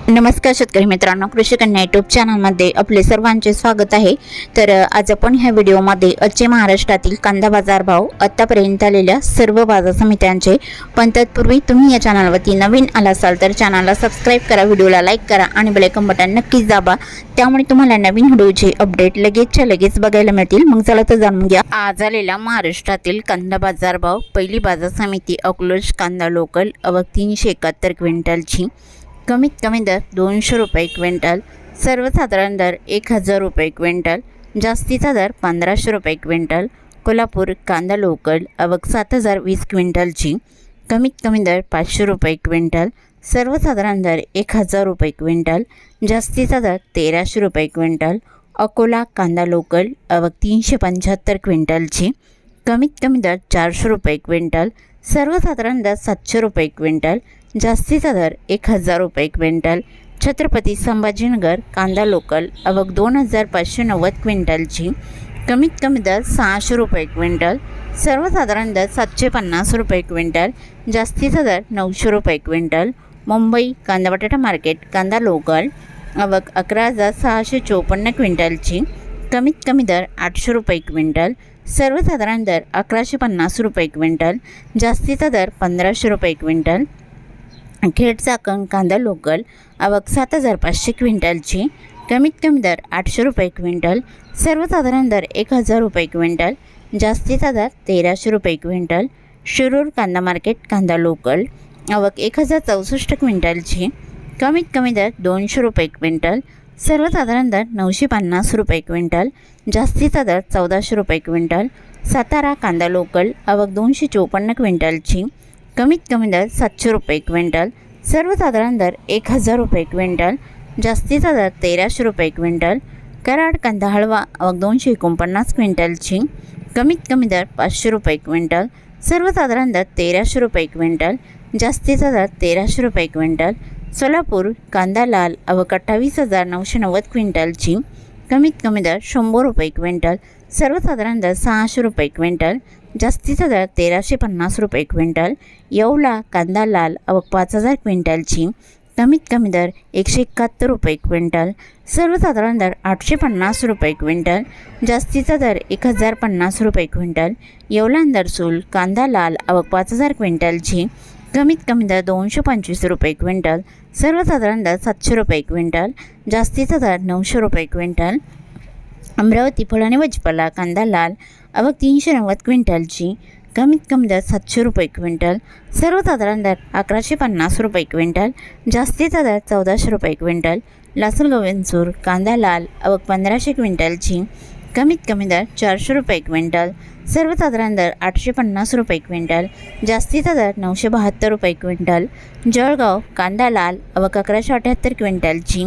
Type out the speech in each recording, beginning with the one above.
नमस्कार शेतकरी मित्रांनो, कृषी कन्या यूट्यूब चॅनलमध्ये आपले सर्वांचे स्वागत आहे। तर आज आपण ह्या व्हिडिओमध्ये आजचे महाराष्ट्रातील कांदा बाजार भाव, आतापर्यंत आलेल्या सर्व बाजार समित्यांचे, पण तत्पूर्वी तुम्ही या चॅनलवरती नवीन आला असाल तर चॅनलला सबस्क्राईब करा, व्हिडिओला लाईक करा आणि बेल आयकॉन बटन नक्कीच दाबा, त्यामुळे तुम्हाला नवीन व्हिडिओचे अपडेट लगेचच्या लगेच बघायला मिळतील। मग चला तर जाणून घ्या आज आलेला महाराष्ट्रातील कांदा बाजार भाव। पहिली बाजार समिती अकलूज कांदा लोकल आवक 371 क्विंटलची, कमीत कमी दर 200 रुपये क्विंटल, सर्वसाधारण दर 1000 रुपये क्विंटल, जास्तीचा दर 1500 रुपये क्विंटल। कोल्हापूर कांदा लोकल आवक 7020 क्विंटलची, कमीत कमी दर 500 रुपये क्विंटल, सर्वसाधारण दर 1000 रुपये क्विंटल, जास्तीचा दर 1300 रुपये क्विंटल। अकोला कांदा लोकल आवक 375 क्विंटलची, कमीत कमी दर 400 रुपये क्विंटल, सर्वसाधारण दर 700 रुपये क्विंटल, जास्तीचा दर 1000 रुपये क्विंटल। छत्रपती संभाजीनगर कांदा लोकल आवक 2590 क्विंटलची, कमीत कमी दर 600 रुपये क्विंटल, सर्वसाधारण दर 750 रुपये क्विंटल, जास्तीचा दर 900 रुपये क्विंटल। मुंबई कांदा बटाटा मार्केट कांदा लोकल आवक 11654 क्विंटलची, कमीत कमी दर 800 रुपये क्विंटल, सर्वसाधारण दर 1150 रुपये क्विंटल, जास्तीचा दर 1500 रुपये क्विंटल। खेड चाकण कांदा लोकल आवक 7500 क्विंटलची, कमीत कमी दर 800 रुपये क्विंटल, सर्वसाधारण दर 1000 रुपये क्विंटल, जास्तीचा दर 1300 रुपये क्विंटल। शिरूर कांदा मार्केट कांदा लोकल आवक 1064 क्विंटलची, कमीत कमी दर 200 रुपये क्विंटल, सर्वसाधारण दर 950 रुपये क्विंटल, जास्तीचा दर 1400 रुपये क्विंटल। सातारा कांदा लोकल आवक 254 क्विंटलची, कमीत कमी दर 700 रुपये क्विंटल, सर्वसाधारण दर 1000 रुपये क्विंटल, जास्तीचा दर 1300 रुपये क्विंटल। कराड कांदा हळवा आवक 249 क्विंटलची, कमीत कमी दर 500 रुपये क्विंटल, सर्वसाधारण दर 1300 रुपये क्विंटल, जास्तीचा दर 1300 रुपये क्विंटल। सोलापूर कांदा लाल आवक 28990 क्विंटलची, कमीत कमी दर 100 रुपये क्विंटल, सर्वसाधारण दर 600 रुपये क्विंटल, जास्तीचा दर 1350 रुपये क्विंटल। येवला कांदा लाल आवक 5000 क्विंटलची, कमीत कमी दर 171 रुपये क्विंटल, सर्वसाधारण दर 850 रुपये क्विंटल, जास्तीचा दर 1050 रुपये क्विंटल। येवला दरसूल कांदा लाल आवक 5000 क्विंटलची, कमीत कमी दर 225 रुपये क्विंटल, सर्वसाधारण दर 700 रुपये क्विंटल, जास्तीचा दर 900 रुपये क्विंटल। अमरावती फळ आणि भाजीपाला कांदा लाल आवक 390 क्विंटलची, कमीत कमी दर 700 रुपये क्विंटल, सर्वसाधारण दर 1150 रुपये क्विंटल, जास्तीचा दर 1400 रुपये क्विंटल। लासलगाव वेंचूर कांदा लाल आवक 1500 क्विंटलची, कमीत कमी दर 400 रुपये क्विंटल, सर्वसाधारण दर 850 रुपये क्विंटल, जास्तीचा दर 972 रुपये क्विंटल। जळगाव कांदा लाल आवक 1178 क्विंटलची,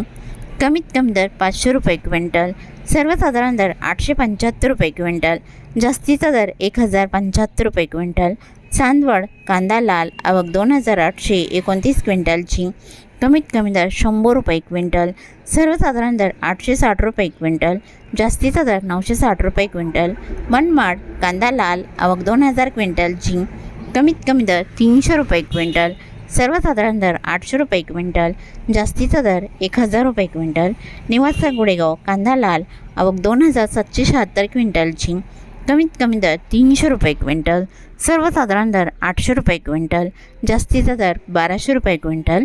कमीत कमी दर 500 रुपये क्विंटल, सर्वसाधारण दर 875 रुपये क्विंटल, जास्तीचा दर 1075 रुपये क्विंटल। चांदवड कांदा लाल आवक 2829 क्विंटलची, कमीत कमी दर 100 रुपये क्विंटल, सर्वसाधारण दर 860 रुपये क्विंटल, जास्तीचा दर 960 रुपये क्विंटल। मनमाड कांदा लाल आवक 2000 क्विंटलची, कमीत कमी दर 300 रुपये क्विंटल, सर्वसाधारण दर 800 रुपये क्विंटल, जास्तीचा दर 1000 रुपये क्विंटल। निवासा गुडेगाव कांदा लाल आवक 2776 क्विंटलची, कमीत कमी दर 300 रुपये क्विंटल, सर्वसाधारण दर 800 रुपये क्विंटल, जास्तीचा दर 1200 रुपये क्विंटल।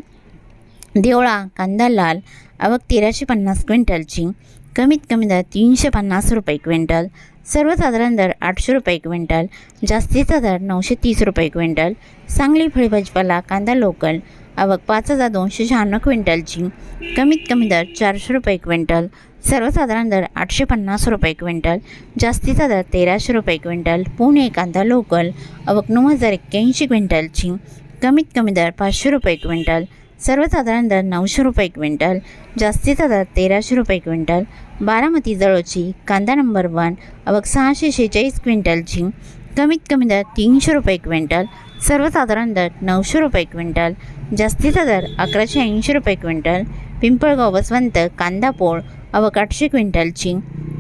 देवळा कांदा लाल आवक 1350 क्विंटलची, कमीत कमी दर 350 रुपये क्विंटल, सर्वसाधारण दर 800 रुपये क्विंटल, जास्तीचा दर 930 रुपये क्विंटल। सांगली फळे भाजीपाला कांदा लोकल आवक 5296 क्विंटलची, कमीत कमी दर 400 रुपये क्विंटल, सर्वसाधारण दर 850 रुपये क्विंटल, जास्तीचा दर 1300 रुपये क्विंटल। पुणे कांदा लोकल आवक 9081 क्विंटलची, कमीत कमी दर 500 रुपये क्विंटल, सर्वसाधारण दर 900 रुपये क्विंटल, जास्तीचा दर 1300 रुपये क्विंटल। बारामती जळोची कांदा नंबर 1 आवक 646 क्विंटलची, कमीत कमी दर 300 रुपये क्विंटल, सर्वसाधारण दर 900 रुपये क्विंटल, जास्तीचा दर 1180 रुपये क्विंटल। पिंपळगाव वसवंत कांदा पोळ आवक 800 क्विंटलची,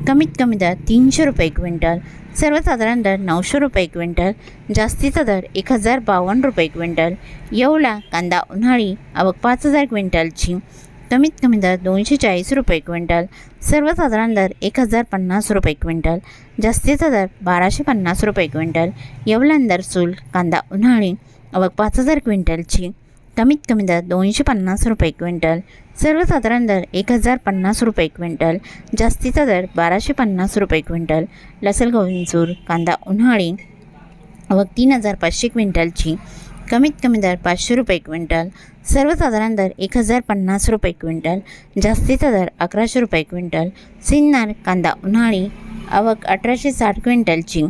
कमीत कमी दर 300 रुपये क्विंटल, सर्वसाधारण दर 900 रुपये क्विंटल, जास्तीचा दर 1052 रुपये क्विंटल। येवला कांदा उन्हाळी आवक 5000 क्विंटलची, कमीत कमी दर 240 रुपये क्विंटल, सर्वसाधारण दर 1050 रुपये क्विंटल, जास्तीचा दर 1250 रुपये क्विंटल. येवला दरसूल कांदा उन्हाळी आवक 5000 क्विंटलची, कमीत कमी दर 250 रुपये क्विंटल, सर्वसाधारण दर 1050 रुपये क्विंटल, जास्तीचा दर 1250 रुपये क्विंटल. लसलगाव विंचूर कांदा उन्हाळी आवक 3500 क्विंटलची, कमीत कमी दर 500 रुपये क्विंटल, सर्वसाधारण दर 1050 रुपये क्विंटल, जास्तीचा दर 1100 रुपये क्विंटल. सिन्नर कांदा उन्हाळी आवक 1860 क्विंटलची,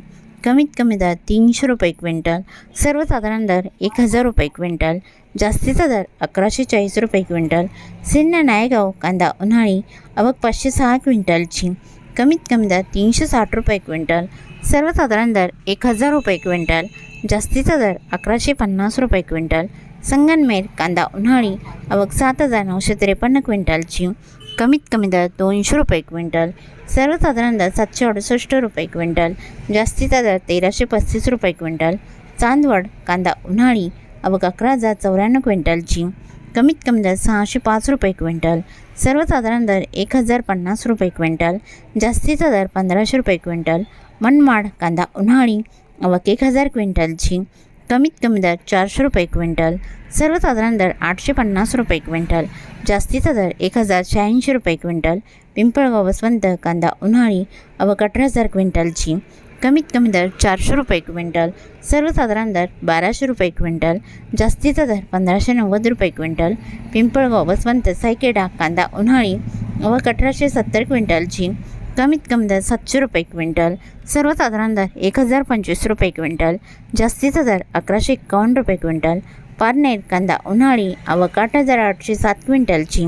कमीत कमी दर 300 रुपये क्विंटल, सर्वसाधारण दर 1000 रुपये क्विंटल, जास्तीचा दर 1140 रुपये क्विंटल. सिन्नर नायगाव कांदा उन्हाळी आवक 506 क्विंटलची, कमीत कमी दर 360 रुपये क्विंटल, सर्वसाधारण दर 1000 रुपये क्विंटल, जास्तीचा दर 1150 रुपये क्विंटल. संगमनेर कांदा उन्हाळी आवक 7953 क्विंटलची, कमीत कमी दर 200 रुपये क्विंटल, सर्वसाधारण दर 768 रुपये क्विंटल, जास्तीचा दर 1335 रुपये क्विंटल. चांदवड कांदा उन्हाळी आवक 11094 क्विंटलची, कमीत कमी दर 605 रुपये क्विंटल, सर्वसाधारण दर 1050 रुपये क्विंटल, जास्तीचा दर 1500 रुपये क्विंटल. मनमाड कांदा उन्हाळी आवक 1000 क्विंटलची, कमीत कमी दर 400 रुपये क्विंटल, सर्वसाधारण दर 850 रुपये क्विंटल, जास्तीचा दर 1086 रुपये क्विंटल. पिंपळगाव वसंत कांदा उन्हाळी आवक 18000 क्विंटलची, कमीत कमी दर 400 रुपये क्विंटल, सर्वसाधारण दर 1200 रुपये क्विंटल, जास्तीचा दर 1590 रुपये क्विंटल. पिंपळगाव वसंत सायकेडा कांदा उन्हाळी आवक 1870 क्विंटलची, कमीत कमी दर 700 रुपये क्विंटल, सर्वसाधारण दर 1025 रुपये क्विंटल, जास्तीचा दर 1151 रुपये क्विंटल. पारनेर कांदा उन्हाळी आवक 8807 क्विंटलची,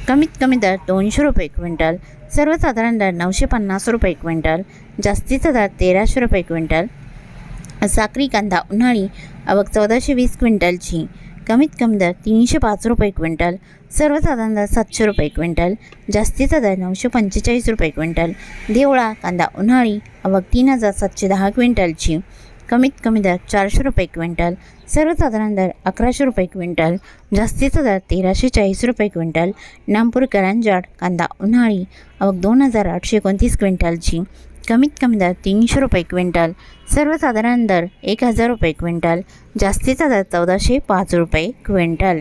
कमीत कमी दर 200 रुपये क्विंटल, सर्वसाधारण दर 950 रुपये क्विंटल, जास्तीचा दर 1300 रुपये क्विंटल. साक्री कांदा उन्हाळी आवक 1420 क्विंटलची, कमीत कमी दर 305 रुपये क्विंटल, सर्वसाधारण दर 700 रुपये क्विंटल, जास्तीचा दर 945 रुपये क्विंटल. देवळा कांदा उन्हाळी आवक 3710 क्विंटलची, कमीत कमी दर 400 रुपये क्विंटल, सर्वसाधारण दर 1100 रुपये क्विंटल, जास्तीचा दर 1340 रुपये क्विंटल. नामपूर करंजाड कांदा उन्हाळी आवक 2829 क्विंटलची, कमीत कमी दर 300 रुपये क्विंटल, सर्वसाधारण दर 1000 रुपये क्विंटल, जास्तीचा दर 1405 रुपये क्विंटल.